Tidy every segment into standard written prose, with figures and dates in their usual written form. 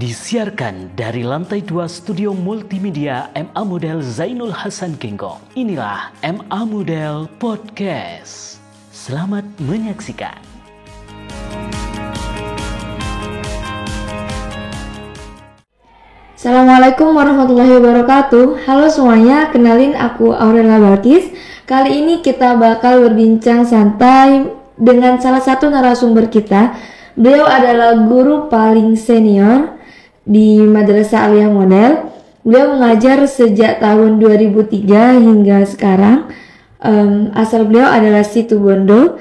Disiarkan dari lantai 2 studio multimedia MA Model Zainul Hasan Genggong. Inilah MA Model Podcast. Selamat menyaksikan. Assalamualaikum warahmatullahi wabarakatuh. Halo semuanya, kenalin aku Aurela Balkis. Kali ini kita bakal berbincang santai dengan salah satu narasumber kita. Beliau adalah guru paling senior di Madrasah Aliyah Model. Beliau mengajar sejak tahun 2003 hingga sekarang. Asal beliau adalah Situbondo.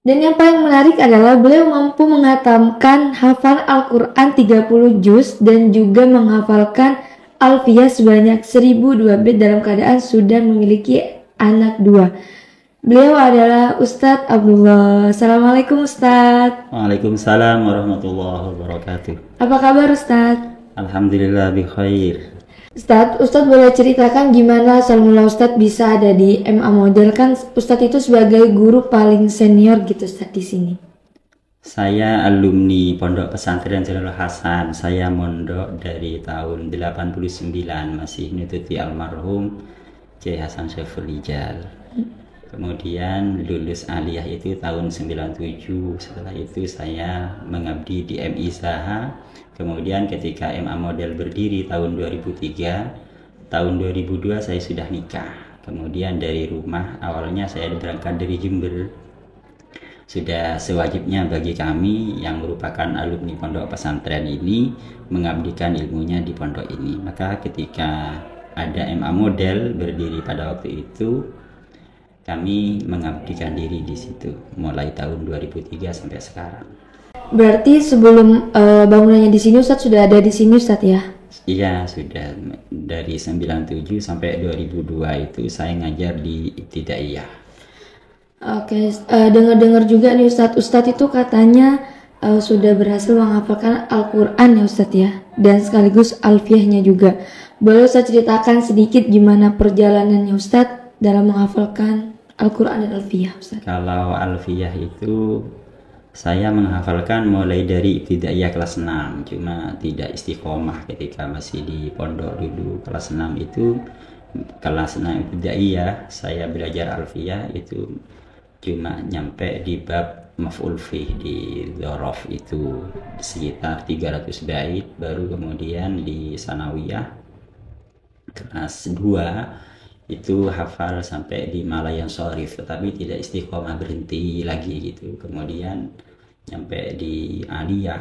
Dan yang paling menarik adalah beliau mampu menghatamkan hafal Al-Quran 30 juz dan juga menghafalkan Alfiyah sebanyak 1002 bait dalam keadaan sudah memiliki anak 2. Beliau adalah Ustadz Abdullah. Assalamualaikum Ustadz. Waalaikumsalam warahmatullahi wabarakatuh. Apa kabar Ustadz? Alhamdulillah bi khair. Ustadz boleh ceritakan gimana asal mula Ustadz bisa ada di MA Model? Kan Ustadz itu sebagai guru paling senior gitu Ustadz di sini. Saya alumni Pondok Pesantren Zainul Hasan. Saya mondok dari tahun 89, masih nututi almarhum Kiai Hasan Saiful Rijal. Kemudian lulus aliyah itu tahun 97. Setelah itu saya mengabdi di MI Zaha. Kemudian ketika MA Model berdiri tahun 2003, tahun 2002 saya sudah nikah. Kemudian dari rumah, awalnya saya berangkat dari Jember. Sudah sewajibnya bagi kami yang merupakan alumni pondok pesantren ini mengabdikan ilmunya di pondok ini. Maka ketika ada MA Model berdiri pada waktu itu, kami mengabdikan diri di situ mulai tahun 2003 sampai sekarang. Berarti sebelum bangunannya di sini Ustadz sudah ada di sini Ustadz ya? Iya, sudah dari 97 sampai 2002 itu saya ngajar di Ibtidaiyah. Oke, dengar-dengar juga nih Ustadz itu katanya sudah berhasil menghafalkan Al-Quran ya Ustadz ya, dan sekaligus Alfiyahnya juga. Boleh Ustadz ceritakan sedikit gimana perjalanannya Ustadz dalam menghafalkan Al-Quran dan Alfiyah Ustadz? Kalau Alfiyah itu saya menghafalkan mulai dari Ibtidaiyah kelas 6, cuma tidak istiqomah ketika masih di pondok dulu. Kelas 6 itu, kelas 6 Ibtidaiyah saya belajar Alfiyah itu cuma nyampe di bab maf'ul fih di dzaraf itu sekitar 300 bait, baru kemudian di sanawiyah kelas 2 itu hafal sampai di malayan sharif, tetapi tidak istiqomah, berhenti lagi gitu. Kemudian nyampe di aliyah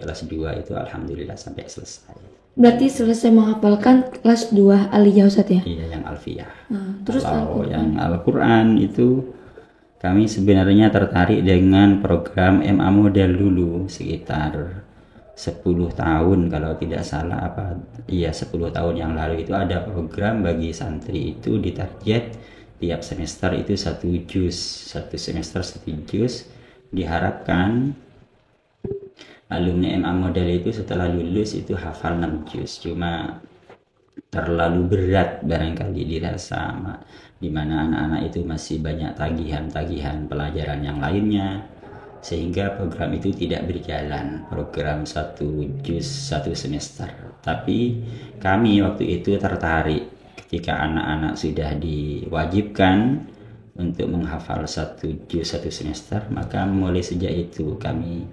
kelas 2 itu alhamdulillah sampai selesai. Berarti selesai menghafalkan kelas 2 aliyah Ustadz ya? Iya, yang alfiyah. Terus kalau yang Al-Quran itu kami sebenarnya tertarik dengan program MA Model dulu sekitar 10 tahun kalau tidak salah, 10 tahun yang lalu itu ada program bagi santri itu ditarget tiap semester itu 1 juz, 1 semester 1 juz. Diharapkan alumni MA Model itu setelah lulus itu hafal 6 juz, cuma terlalu berat barangkali dirasa, di mana anak-anak itu masih banyak tagihan-tagihan pelajaran yang lainnya, sehingga program itu tidak berjalan, program 1 juz 1 semester. Tapi kami waktu itu tertarik ketika anak-anak sudah diwajibkan untuk menghafal 1 juz 1 semester, maka mulai sejak itu kami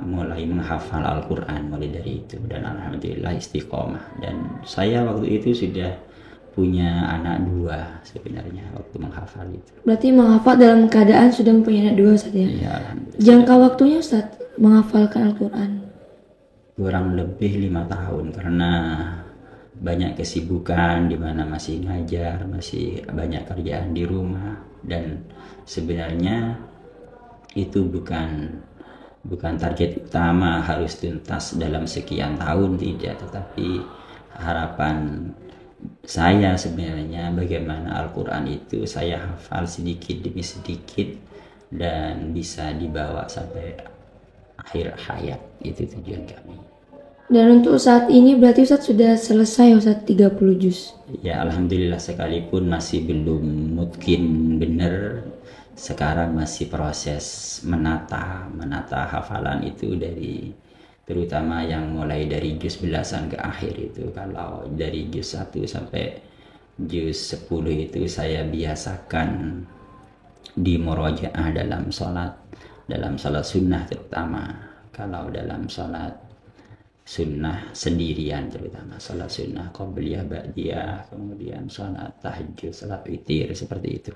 mulai menghafal Al-Quran mulai dari itu, dan alhamdulillah istiqomah. Dan saya waktu itu sudah punya anak 2 sebenarnya waktu menghafal itu. Berarti menghafal dalam keadaan sudah mempunyai anak 2 Ustadz ya? Iya, alhamdulillah. Jangka waktunya Ustadz menghafalkan Al-Quran? Kurang lebih 5 tahun karena banyak kesibukan di mana masih ngajar, masih banyak kerjaan di rumah, dan sebenarnya itu bukan target utama harus tuntas dalam sekian tahun, tidak, tetapi harapan saya sebenarnya bagaimana Al-Quran itu saya hafal sedikit demi sedikit dan bisa dibawa sampai akhir hayat, itu tujuan kami. Dan untuk saat ini berarti Ustadz sudah selesai Ustadz 30 juz? Ya alhamdulillah, sekalipun masih belum mungkin benar, sekarang masih proses menata hafalan itu dari terutama yang mulai dari juz belasan ke akhir itu. Kalau dari juz 1 sampai juz 10 itu saya biasakan di murojaah dalam sholat sunnah, terutama kalau dalam sholat sunnah sendirian, terutama sholat sunnah qobliyah, ba'diyah, kemudian sholat tahajud, sholat witir, seperti itu.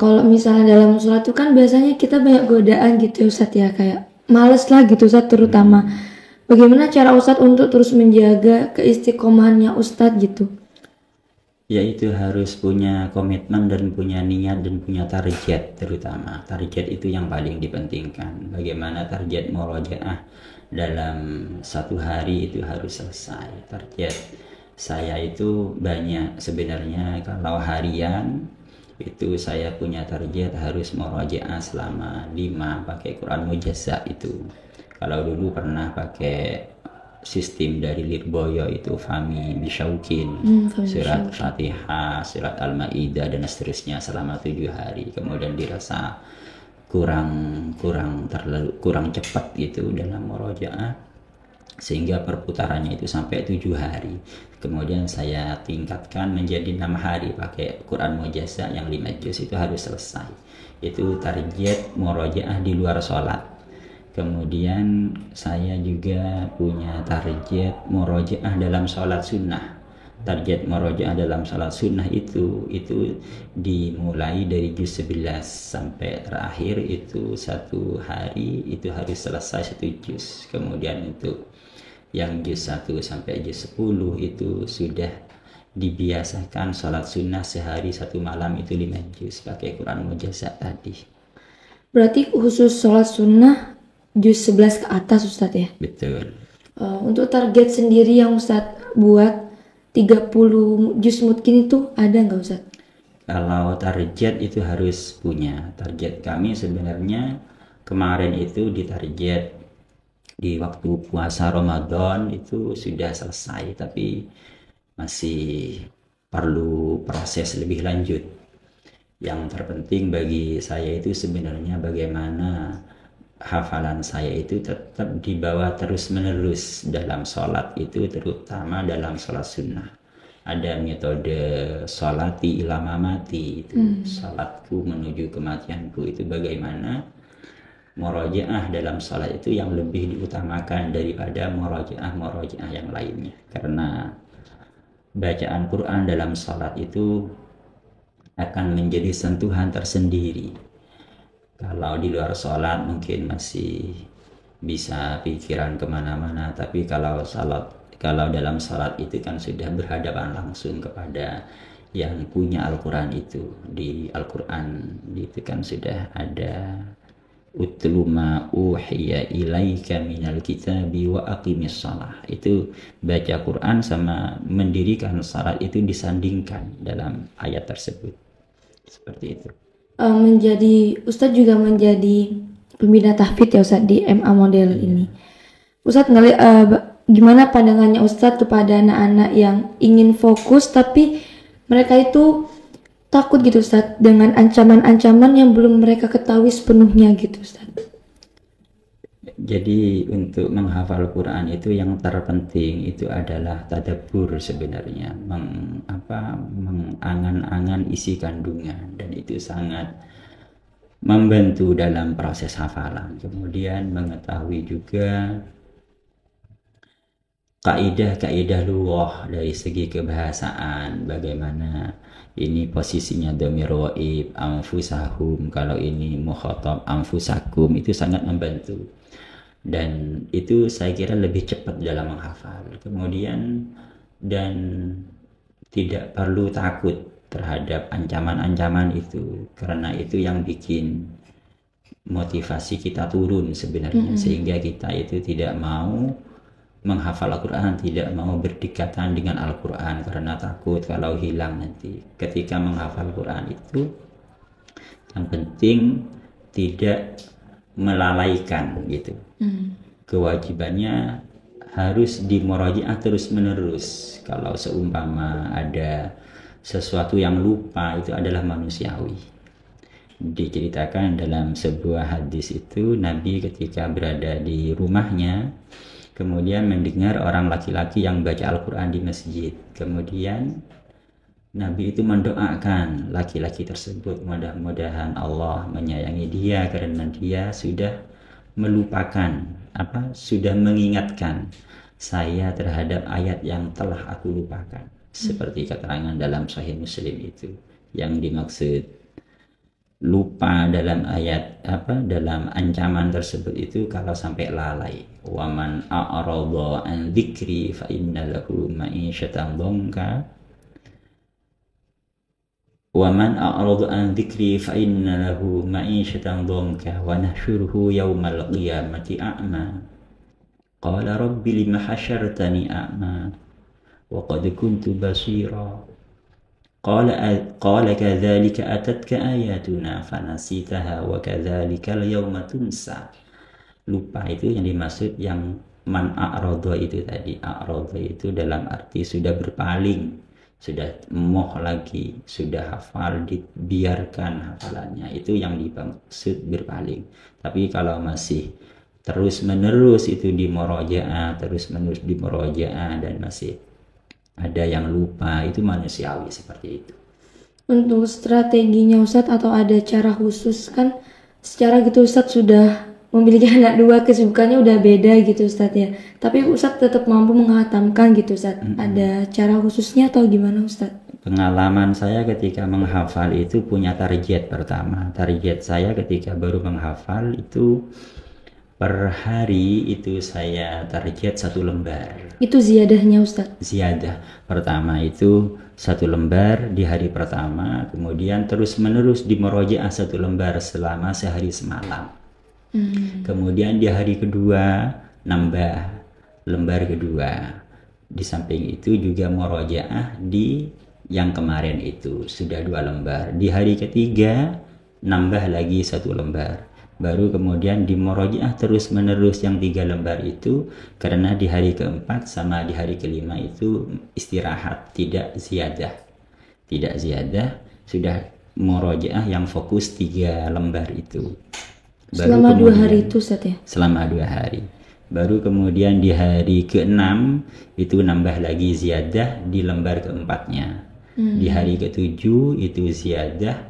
Kalau misalnya dalam sholat itu kan biasanya kita banyak godaan gitu ya Ustadz ya, kayak males lah gitu Ustadz terutama. Bagaimana cara Ustadz untuk terus menjaga keistiqomahannya Ustadz gitu? Yaitu harus punya komitmen dan punya niat dan punya target, terutama target itu yang paling dipentingkan. Bagaimana target murojaah dalam satu hari itu harus selesai. Target saya itu banyak sebenarnya. Kalau harian itu saya punya target harus murojaah selama 5 pakai Quran Mujazza itu. Kalau dulu pernah pakai sistem dari Lirboyo itu Fahmi Bisyaukin, surat Fatihah, surat Al-Maidah dan seterusnya selama 7 hari. Kemudian dirasa kurang cepat gitu dalam murojaah, sehingga perputarannya itu sampai 7 hari. Kemudian saya tingkatkan menjadi 6 hari pakai Quran Mujazza yang 5 juz itu harus selesai. Itu target murojaah di luar sholat. Kemudian saya juga punya target murojaah dalam sholat sunnah. Target murojaah dalam sholat sunnah itu dimulai dari juz 11 sampai terakhir itu 1 hari itu harus selesai 1 juz. Kemudian untuk yang juz 1 sampai juz 10 itu sudah dibiasakan sholat sunnah sehari 1 malam itu 5 juz pakai Quran Mujazza tadi. Berarti khusus sholat sunnah juz 11 ke atas Ustadz ya? Betul. Untuk target sendiri yang Ustadz buat 30 juz mungkin itu ada nggak Ustadz? Kalau target itu harus punya. Target kami sebenarnya kemarin itu ditarget di waktu puasa Ramadan itu sudah selesai, tapi masih perlu proses lebih lanjut. Yang terpenting bagi saya itu sebenarnya bagaimana hafalan saya itu tetap dibawa terus menerus dalam sholat itu, terutama dalam sholat sunnah. Ada metode sholati ila mamati itu, sholatku menuju kematianku, itu bagaimana murojaah dalam sholat itu yang lebih diutamakan daripada murojaah yang lainnya. Karena bacaan Quran dalam sholat itu akan menjadi sentuhan tersendiri. Kalau di luar sholat mungkin masih bisa pikiran kemana-mana, tapi kalau dalam sholat itu kan sudah berhadapan langsung kepada yang punya Al-Quran itu. Di Al-Quran itu kan sudah ada utlu ma uhiya ilaika minal kitabi wa aqimis shalah. Itu baca Quran sama mendirikan salat itu disandingkan dalam ayat tersebut. Seperti itu. Ustadz juga menjadi pembina tahfidz ya Ustadz di MA model ini. Ustadz gimana pandangannya Ustadz kepada anak-anak yang ingin fokus tapi mereka itu takut gitu Ustadz dengan ancaman-ancaman yang belum mereka ketahui sepenuhnya gitu Ustadz? Jadi untuk menghafal Quran itu yang terpenting itu adalah tadabbur sebenarnya, mengangan-angan isi kandungan, dan itu sangat membantu dalam proses hafalan. Kemudian mengetahui juga kaidah-kaidah lughah dari segi kebahasaan, bagaimana ini posisinya dhamir ghaib, anfusahum, kalau ini mukhatab anfusakum, itu sangat membantu. Dan itu saya kira lebih cepat dalam menghafal. Kemudian dan tidak perlu takut terhadap ancaman-ancaman itu, karena itu yang bikin motivasi kita turun sebenarnya, sehingga kita itu tidak mau menghafal Al-Quran, tidak mau berdekatan dengan Al-Quran karena takut kalau hilang nanti. Ketika menghafal Quran itu yang penting tidak melalaikan gitu. Kewajibannya harus dimurojaah terus menerus. Kalau seumpama ada sesuatu yang lupa, itu adalah manusiawi. Diceritakan dalam sebuah hadis itu, Nabi ketika berada di rumahnya kemudian mendengar orang laki-laki yang baca Al-Quran di masjid. Kemudian Nabi itu mendoakan laki-laki tersebut, mudah-mudahan Allah menyayangi dia karena dia sudah melupakan, sudah mengingatkan saya terhadap ayat yang telah aku lupakan. Seperti keterangan dalam Sahih Muslim itu, yang dimaksud lupa dalam ayat dalam ancaman tersebut itu kalau sampai lalai. Wa man a'rada an dzikri fa inna lahu ma'isyatan dhanka. Wa man a'rada an dzikri fa inna lahu ma'isyatan dhanka wa nahsyuruhu yaumal qiyamati a'ma. Qala rabbi lima hasyartani a'ma wa qad kuntu basira. Qala kadzalika atatka ayatuna fanasitaha wa kadzalika al-yawma tunsa. Lupa itu yang dimaksud yang man a'rada itu tadi. A'rada itu dalam arti sudah berpaling, sudah moh lagi, sudah hafal, dibiarkan hafalannya. Itu yang dimaksud berpaling. Tapi kalau masih terus menerus itu di murojaah, dan masih ada yang lupa, itu manusiawi seperti itu. Untuk strateginya Ustadz atau ada cara khusus, kan secara gitu Ustadz sudah memiliki anak 2, kesibukannya udah beda gitu Ustadz ya, tapi Ustadz tetap mampu menghatamkan gitu Ustadz. Ada cara khususnya atau gimana Ustadz? Pengalaman saya ketika menghafal itu punya target pertama. Target saya ketika baru menghafal itu per hari itu saya target 1 lembar. Itu ziyadahnya Ustadz? Ziyadah. Pertama itu 1 lembar di hari pertama, kemudian terus menerus di murojaah 1 lembar selama sehari semalam. Kemudian di hari kedua nambah lembar kedua. Di samping itu juga murojaah di yang kemarin itu sudah 2 lembar. Di hari ketiga nambah lagi 1 lembar. Baru kemudian di murojaah terus menerus yang 3 lembar itu, karena di hari keempat sama di hari kelima itu istirahat, tidak ziyadah, sudah murojaah yang fokus 3 lembar itu. Baru selama 2 hari itu Ustadz ya? Selama 2 hari. Baru kemudian di hari ke-6 itu nambah lagi ziyadah di lembar keempatnya. Di hari ke-7 itu ziyadah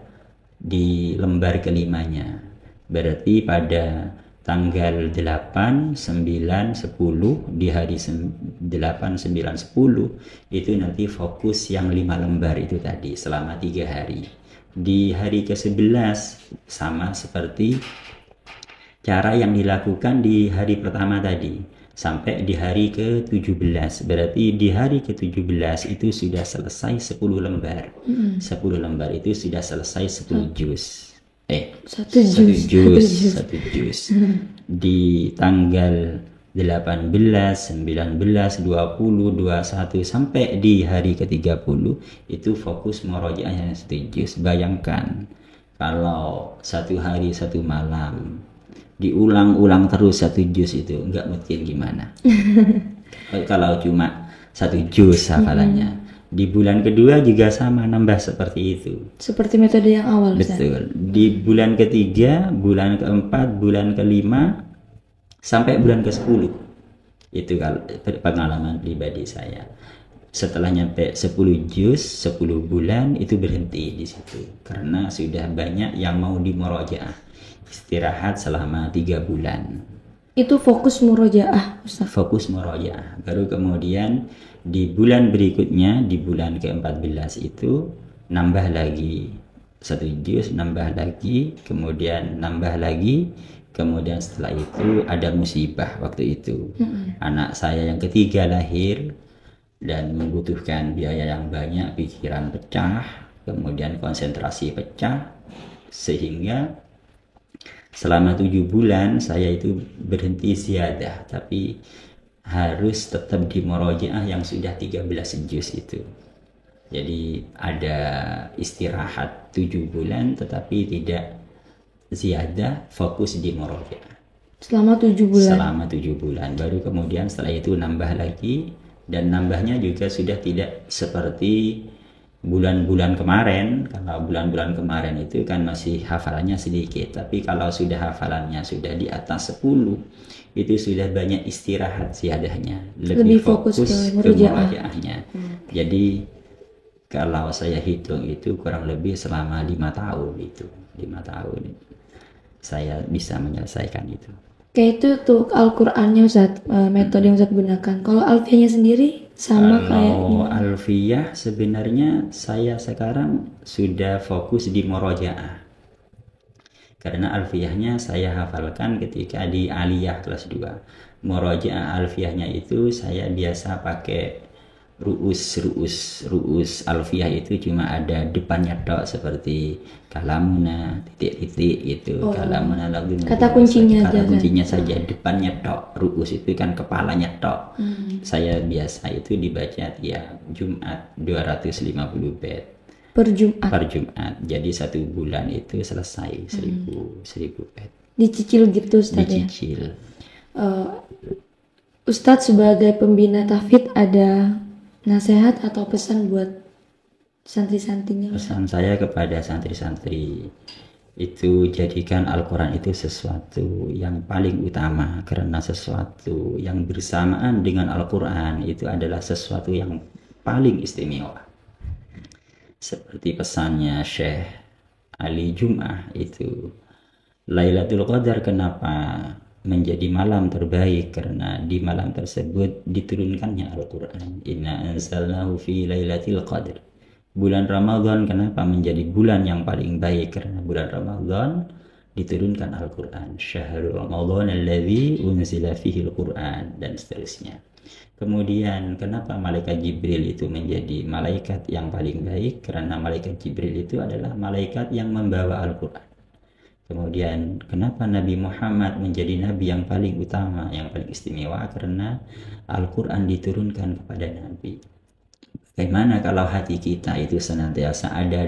di lembar kelimanya. Berarti pada tanggal 8, 9, 10 di hari 8, 9, 10 itu nanti fokus yang 5 lembar itu tadi selama 3 hari. Di hari ke-11 sama seperti cara yang dilakukan di hari pertama tadi sampai di hari ke-17. Berarti di hari ke-17 itu sudah selesai 10 lembar. 10 lembar itu sudah selesai 10 juz. 1 juz. Di tanggal 18, 19, 20, 21 sampai di hari ke-30 itu fokus murojaahnya 1 juz. Bayangkan kalau 1 hari 1 malam diulang-ulang terus 1 juz itu enggak mungkin gimana. Kalau cuma 1 juz hafalannya. Di bulan kedua juga sama, nambah seperti itu. Seperti metode yang awal. Betul. Di bulan ketiga, bulan keempat, bulan kelima, sampai bulan ke-10. Itu kalau pengalaman pribadi saya. Setelah nyampe 10 juz, 10 bulan itu berhenti di situ. Karena sudah banyak yang mau di murojaah. Istirahat selama 3 bulan. Itu fokus murojaah, Ustaz. Fokus murojaah. Baru kemudian di bulan berikutnya, di bulan ke-14 itu nambah lagi 1 juz, nambah lagi, kemudian nambah lagi, kemudian setelah itu ada musibah waktu itu. Anak saya yang ketiga lahir dan membutuhkan biaya yang banyak, pikiran pecah, kemudian konsentrasi pecah, sehingga selama 7 bulan saya itu berhenti ziyadah, tapi harus tetap di murojaah yang sudah 13 juz itu. Jadi ada istirahat 7 bulan tetapi tidak ziyadah, fokus di murojaah. Selama 7 bulan? Selama 7 bulan. Baru kemudian setelah itu nambah lagi, dan nambahnya juga sudah tidak seperti bulan-bulan kemarin. Kalau bulan-bulan kemarin itu kan masih hafalannya sedikit, tapi kalau sudah hafalannya sudah di atas 10, itu sudah banyak istirahat ziyadahnya, lebih fokus ke murojaahnya. Jadi kalau saya hitung itu kurang lebih selama 5 tahun itu, 5 tahun saya bisa menyelesaikan itu. Kayak itu tuh Al-Qur'annya Ustaz, metode yang Ustaz gunakan. Kalau alfiyahnya sendiri sama kayak Kalau alfiyah sebenarnya saya sekarang sudah fokus di murojaah. Karena alfiyahnya saya hafalkan ketika di aliyah kelas 2. Murojaah alfiyahnya itu saya biasa pakai ru'us alfiyah itu cuma ada depannya tok, seperti kalamuna titik-titik gitu. Kalamuna kata kuncinya aja, kata kuncinya saja, depannya tok. Ru'us itu kan kepalanya tok. Saya biasa itu dibaca tiap Jumat 250 bait per Jumat. per Jumat. Jadi 1 bulan itu selesai 1000 bait. Dicicil gitu Ustaz ya. Dicicil. Ustadz sebagai pembina tahfidz ada nasihat atau pesan buat santri-santrinya? Pesan saya kepada santri-santri itu, jadikan Al-Quran itu sesuatu yang paling utama, karena sesuatu yang bersamaan dengan Al-Quran itu adalah sesuatu yang paling istimewa. Seperti pesannya Syekh Ali Jum'ah itu, Lailatul Qadar kenapa menjadi malam terbaik? Karena di malam tersebut diturunkannya Al-Quran. Inna anzalnahu fi lailatul qadr. Bulan Ramadan kenapa menjadi bulan yang paling baik? Karena bulan Ramadan diturunkan Al-Quran. Syahrul Ramadan alladzi unzila fihi Al-Quran, dan seterusnya. Kemudian kenapa malaikat Jibril itu menjadi malaikat yang paling baik? Karena malaikat Jibril itu adalah malaikat yang membawa Al-Quran. Kemudian kenapa Nabi Muhammad menjadi Nabi yang paling utama, yang paling istimewa? Karena Al-Quran diturunkan kepada Nabi. Bagaimana kalau hati kita itu senantiasa ada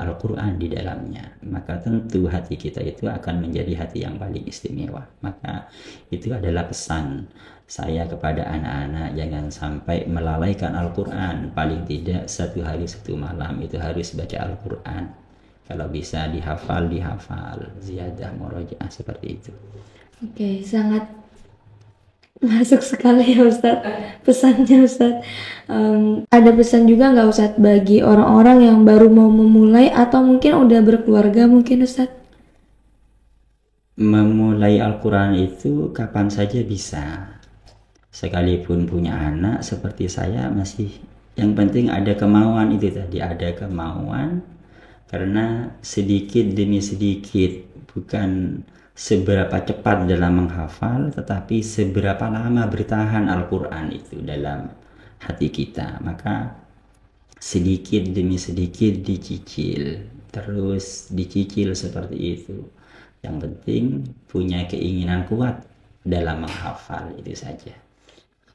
Al-Quran di dalamnya? Maka tentu hati kita itu akan menjadi hati yang paling istimewa. Maka itu adalah pesan saya kepada anak-anak, jangan sampai melalaikan Al-Quran. Paling tidak 1 hari 1 malam itu harus baca Al-Quran. Kalau bisa dihafal, ziyadah murojaah seperti itu. Oke, sangat masuk sekali ya Ustadz pesannya Ustadz. Ada pesan juga nggak Ustadz bagi orang-orang yang baru mau memulai atau mungkin udah berkeluarga mungkin Ustadz? Memulai Al-Quran itu kapan saja bisa. Sekalipun punya anak seperti saya masih, yang penting ada kemauan itu tadi, ada kemauan. Karena sedikit demi sedikit, bukan seberapa cepat dalam menghafal, tetapi seberapa lama bertahan Al-Quran itu dalam hati kita. Maka sedikit demi sedikit dicicil, terus dicicil seperti itu. Yang penting punya keinginan kuat dalam menghafal, itu saja.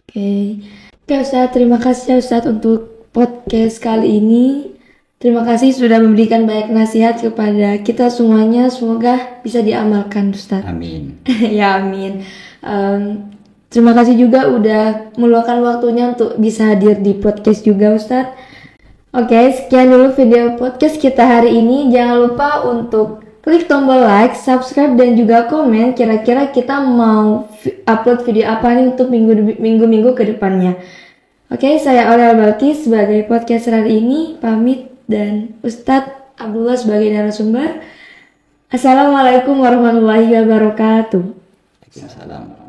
Oke Ustadz, terima kasih Ustadz untuk podcast kali ini. Terima kasih sudah memberikan banyak nasihat kepada kita semuanya. Semoga bisa diamalkan Ustadz. Amin. Ya amin. Terima kasih juga udah meluangkan waktunya untuk bisa hadir di podcast juga Ustadz. Oke, sekian dulu video podcast kita hari ini. Jangan lupa untuk klik tombol like, subscribe, dan juga komen. Kira-kira kita mau upload video apa nih untuk minggu-minggu ke depannya. Oke, saya Aurel Balkis sebagai podcaster hari ini. Pamit. Dan Ustadz Abdullah sebagai narasumber. Assalamualaikum warahmatullahi wabarakatuh. Waalaikumsalam.